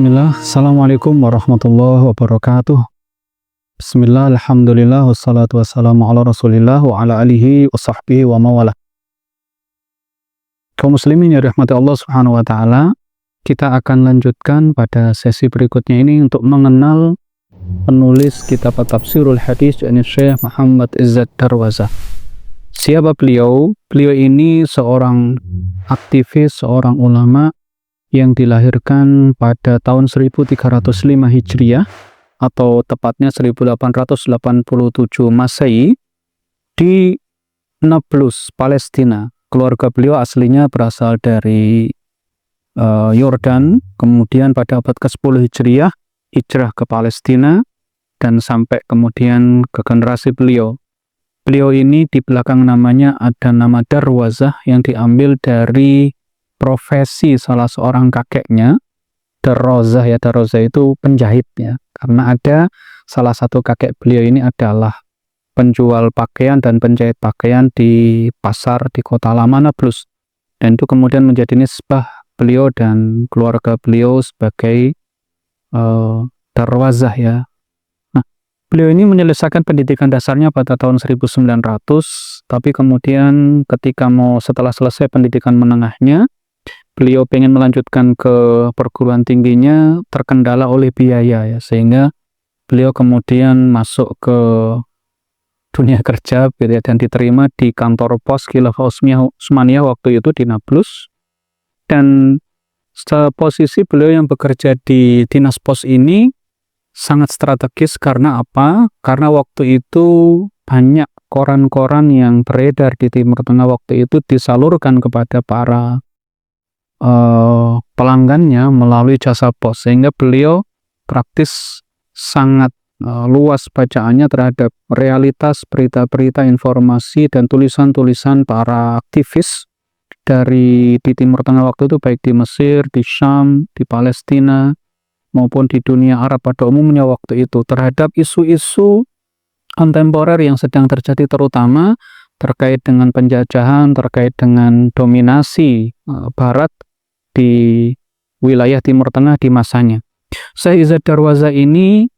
Bismillah, Assalamualaikum warahmatullahi wabarakatuh. Bismillah, alhamdulillah, wassalatu wassalamu ala rasulillah wa ala alihi wa sahbihi wa mawalah. Kaum muslimin yang dirahmati Allah subhanahu wa ta'ala, kita akan lanjutkan pada sesi berikutnya ini untuk mengenal penulis kitab Tafsirul Hadis, yakni Syekh Muhammad Izzad Darwazah. Siapa beliau? Beliau ini seorang aktivis, seorang ulama yang dilahirkan pada tahun 1305 Hijriah atau tepatnya 1887 Masehi di Nablus, Palestina. Keluarga beliau aslinya berasal dari Yordan, kemudian pada abad ke-10 Hijriah hijrah ke Palestina dan sampai kemudian ke generasi beliau. Beliau ini di belakang namanya ada nama Darwazah yang diambil dari profesi salah seorang kakeknya, Darwazah ya, Darwazah itu penjahit ya, karena ada salah satu kakek beliau ini adalah penjual pakaian dan penjahit pakaian di pasar di kota lama Nablus, dan itu kemudian menjadi nisbah beliau dan keluarga beliau sebagai Darwazah ya. Nah, beliau ini menyelesaikan pendidikan dasarnya pada tahun 1900, tapi kemudian ketika setelah selesai pendidikan menengahnya, beliau pengen melanjutkan ke perguruan tingginya, terkendala oleh biaya ya, sehingga beliau kemudian masuk ke dunia kerja gitu ya, dan diterima di kantor pos Khilafah Utsmaniyah waktu itu di Nablus. Dan posisi beliau yang bekerja di dinas pos ini sangat strategis karena apa? Karena waktu itu banyak koran-koran yang beredar di Timur Tengah waktu itu disalurkan kepada para pelanggannya melalui jasa pos, sehingga beliau praktis sangat luas bacaannya terhadap realitas berita-berita, informasi dan tulisan-tulisan para aktivis di Timur Tengah waktu itu, baik di Mesir, di Syam, di Palestina maupun di dunia Arab pada umumnya waktu itu, terhadap isu-isu kontemporer yang sedang terjadi, terutama terkait dengan penjajahan, terkait dengan dominasi Barat di wilayah Timur Tengah di masanya. Syekh Izzad Darwazah ini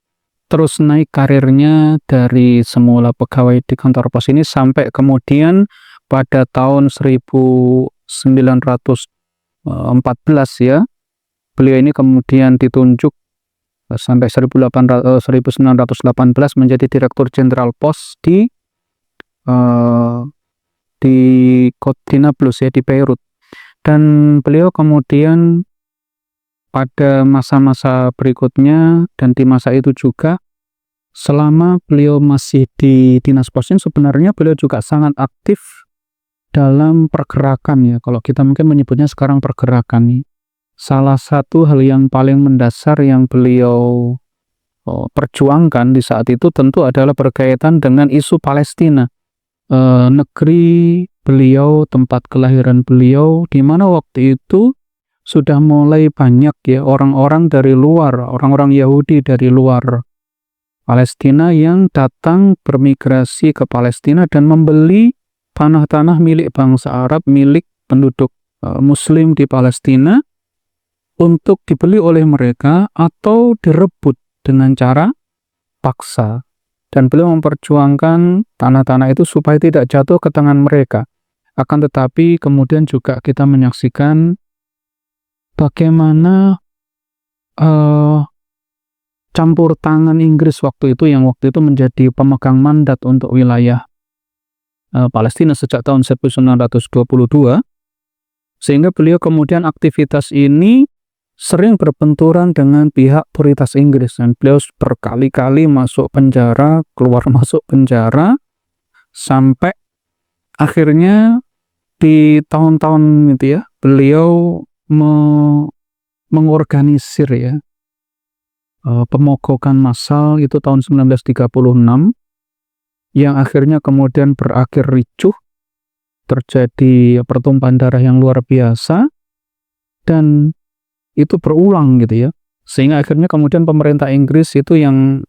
terus naik karirnya dari semula pegawai di kantor pos ini sampai kemudian pada tahun 1914 ya, beliau ini kemudian ditunjuk sampai 1918 menjadi Direktur Jenderal Pos di Nablus ya, di Beirut. Dan beliau kemudian pada masa-masa berikutnya dan di masa itu juga, selama beliau masih di dinas pos ini, sebenarnya beliau juga sangat aktif dalam pergerakan ya, kalau kita mungkin menyebutnya sekarang pergerakan nih. Salah satu hal yang paling mendasar yang beliau perjuangkan di saat itu tentu adalah berkaitan dengan isu Palestina, negeri beliau, tempat kelahiran beliau, di mana waktu itu sudah mulai banyak ya orang-orang dari luar, orang-orang Yahudi dari luar Palestina yang datang bermigrasi ke Palestina dan membeli tanah-tanah milik bangsa Arab, milik penduduk Muslim di Palestina, untuk dibeli oleh mereka atau direbut dengan cara paksa. Dan beliau memperjuangkan tanah-tanah itu supaya tidak jatuh ke tangan mereka. Akan tetapi kemudian juga kita menyaksikan bagaimana campur tangan Inggris waktu itu, yang waktu itu menjadi pemegang mandat untuk wilayah Palestina sejak tahun 1922, sehingga beliau kemudian aktivitas ini sering berbenturan dengan pihak otoritas Inggris, dan beliau berkali-kali masuk penjara, keluar masuk penjara, sampai akhirnya di tahun-tahun itu ya, beliau mengorganisir ya pemogokan massal itu tahun 1936, yang akhirnya kemudian berakhir ricuh, terjadi pertumpahan darah yang luar biasa, dan itu berulang gitu ya, sehingga akhirnya kemudian pemerintah Inggris itu yang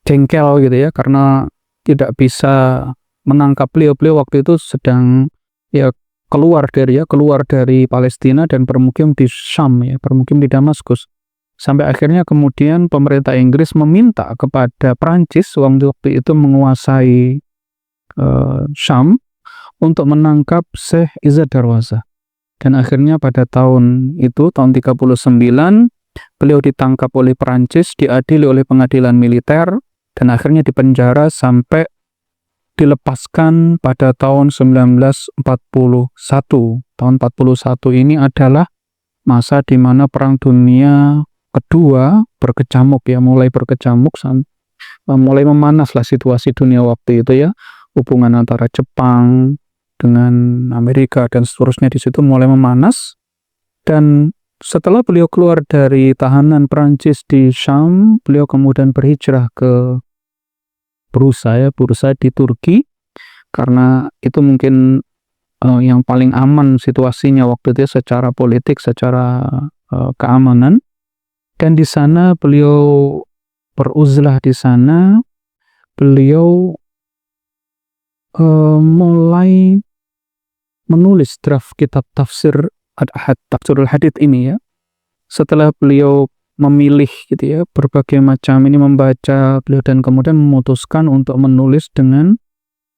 jengkel gitu ya, karena tidak bisa menangkap beliau waktu itu sedang ya keluar dari Palestina dan bermukim di Syam ya, bermukim di Damaskus. Sampai akhirnya kemudian pemerintah Inggris meminta kepada Prancis waktu itu menguasai Syam untuk menangkap Syekh Izzad Darwaza. Dan akhirnya pada tahun 39, beliau ditangkap oleh Prancis, diadili oleh pengadilan militer, dan akhirnya dipenjara sampai dilepaskan pada tahun 1941. Tahun 41 ini adalah masa di mana Perang Dunia Kedua berkecamuk ya, mulai berkecamuk, mulai memanaslah situasi dunia waktu itu ya. Hubungan antara Jepang dengan Amerika dan seterusnya di situ mulai memanas. Dan setelah beliau keluar dari tahanan Prancis di Syam, beliau kemudian berhijrah ke Bursa di Turki, karena itu mungkin yang paling aman situasinya waktu itu secara politik, secara keamanan. Dan di sana beliau beruzlah di sana, beliau mulai menulis draft kitab tafsir Tafsirul Hadits ini ya. Setelah beliau memilih gitu ya, berbagai macam ini membaca beliau, dan kemudian memutuskan untuk menulis dengan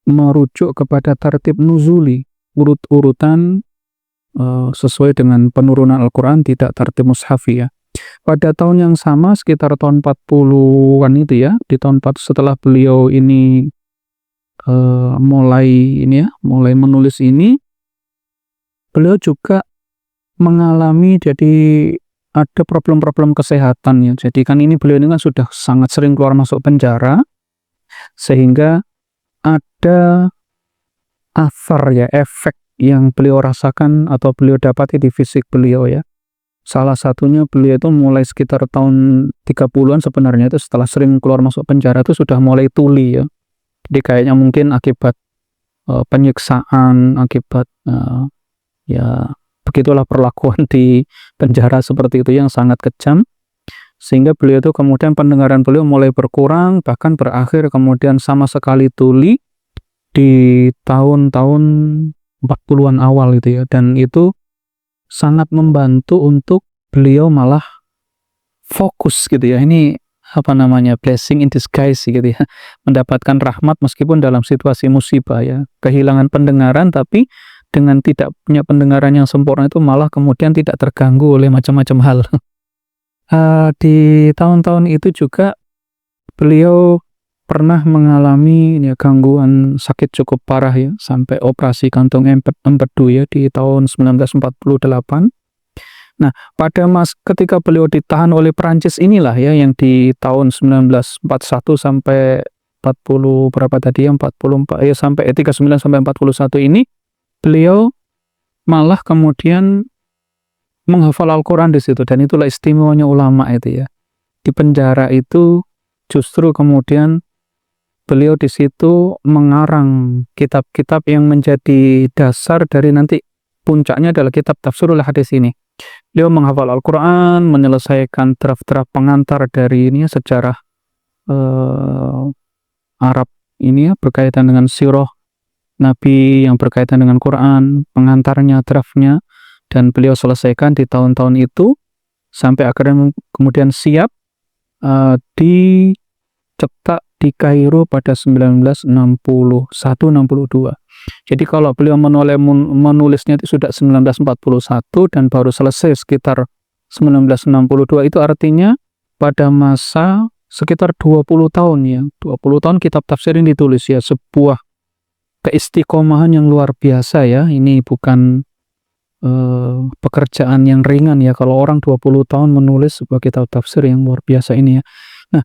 merujuk kepada tartib nuzuli, urut-urutan sesuai dengan penurunan Al-Quran, tidak tartib mushafi ya. Pada tahun yang sama, sekitar tahun 40-an itu ya, di tahun 40 setelah beliau ini mulai menulis ini, beliau juga mengalami jadi ada problem-problem kesehatan ya. Jadi kan ini beliau ini kan sudah sangat sering keluar masuk penjara, sehingga ada asar ya, efek yang beliau rasakan atau beliau dapati di fisik beliau ya. Salah satunya beliau itu mulai sekitar tahun 30-an sebenarnya itu, setelah sering keluar masuk penjara itu sudah mulai tuli ya. Jadi kayaknya mungkin akibat penyiksaan, akibat ya begitulah perlakuan di penjara seperti itu yang sangat kejam, sehingga beliau itu kemudian pendengaran beliau mulai berkurang, bahkan berakhir kemudian sama sekali tuli di tahun-tahun 40-an awal itu ya. Dan itu sangat membantu untuk beliau malah fokus gitu ya. Ini blessing in disguise gitu ya, mendapatkan rahmat meskipun dalam situasi musibah ya, kehilangan pendengaran, tapi dengan tidak punya pendengaran yang sempurna itu malah kemudian tidak terganggu oleh macam-macam hal. Di tahun-tahun itu juga beliau pernah mengalami ya, gangguan sakit cukup parah ya, sampai operasi kantong empedu ya di tahun 1948. Nah, ketika beliau ditahan oleh Prancis inilah ya, yang di tahun 1941 sampai 40 berapa tadi ya, 44 ya, sampai 39 sampai 41 ini, beliau malah kemudian menghafal Al-Quran di situ. Dan itulah istimewanya ulama itu ya. Di penjara itu justru kemudian beliau di situ mengarang kitab-kitab yang menjadi dasar dari nanti puncaknya adalah kitab Tafsirul Hadits ini. Beliau menghafal Al-Quran, menyelesaikan draft-draft pengantar dari ini ya, sejarah Arab ini ya, berkaitan dengan sirah Nabi yang berkaitan dengan Quran, pengantarnya, draftnya, dan beliau selesaikan di tahun-tahun itu sampai akhirnya kemudian siap dicetak di Kairo pada 1961-62. Jadi kalau beliau menulisnya itu sudah 1941 dan baru selesai sekitar 1962, itu artinya pada masa sekitar 20 tahun ya. 20 tahun kitab tafsir ini ditulis ya, sebuah keistiqomahan yang luar biasa ya. Ini bukan pekerjaan yang ringan ya, kalau orang 20 tahun menulis sebuah kitab tafsir yang luar biasa ini ya. Nah,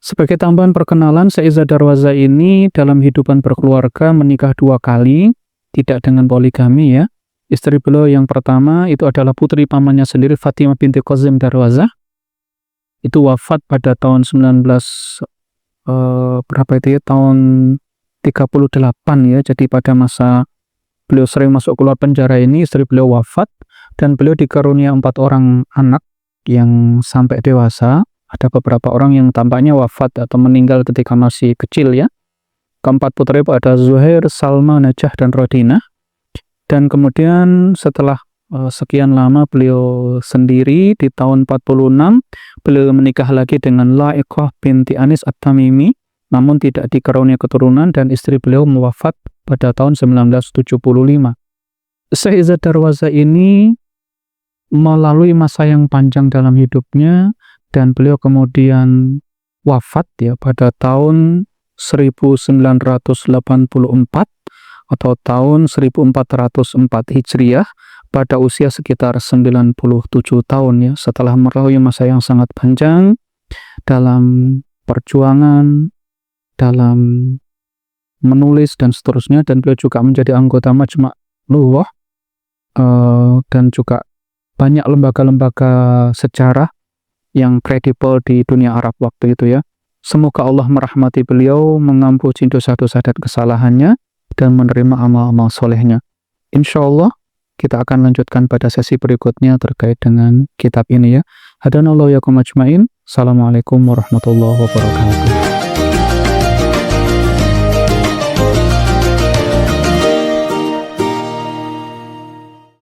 sebagai tambahan perkenalan, Syekh Izzad Darwaza ini dalam hidupan berkeluarga menikah 2 kali, tidak dengan poligami ya. Istri beliau yang pertama itu adalah putri pamannya sendiri, Fatimah binti Qazim Darwaza. Itu wafat pada tahun 19 berapa itu ya, tahun 38 ya. Jadi pada masa beliau sering masuk keluar penjara ini, istri beliau wafat, dan beliau dikarunia 4 orang anak yang sampai dewasa. Ada beberapa orang yang tampaknya wafat atau meninggal ketika masih kecil ya. Keempat putra itu ada Zuhair, Salma, Najah, dan Rodina. Dan kemudian setelah sekian lama beliau sendiri. Di tahun 46 beliau menikah lagi dengan La'iqah binti Anis At-Tamimi, namun tidak dikaruniai keturunan dan istri beliau wafat pada tahun 1975. Syekh Izzat Darwaza ini melalui masa yang panjang dalam hidupnya dan beliau kemudian wafat ya pada tahun 1984 atau tahun 1404 Hijriah pada usia sekitar 97 tahun ya, setelah melalui masa yang sangat panjang dalam perjuangan, dalam menulis dan seterusnya, dan beliau juga menjadi anggota Majma' Lughah dan juga banyak lembaga-lembaga sejarah yang kredibel di dunia Arab waktu itu ya. Semoga Allah merahmati beliau, mengampuni dosa-dosa dan kesalahannya, dan menerima amal-amal solehnya. Insya Allah kita akan lanjutkan pada sesi berikutnya terkait dengan kitab ini ya. Hadanallahu yakum ajmain. Assalamualaikum warahmatullahi wabarakatuh.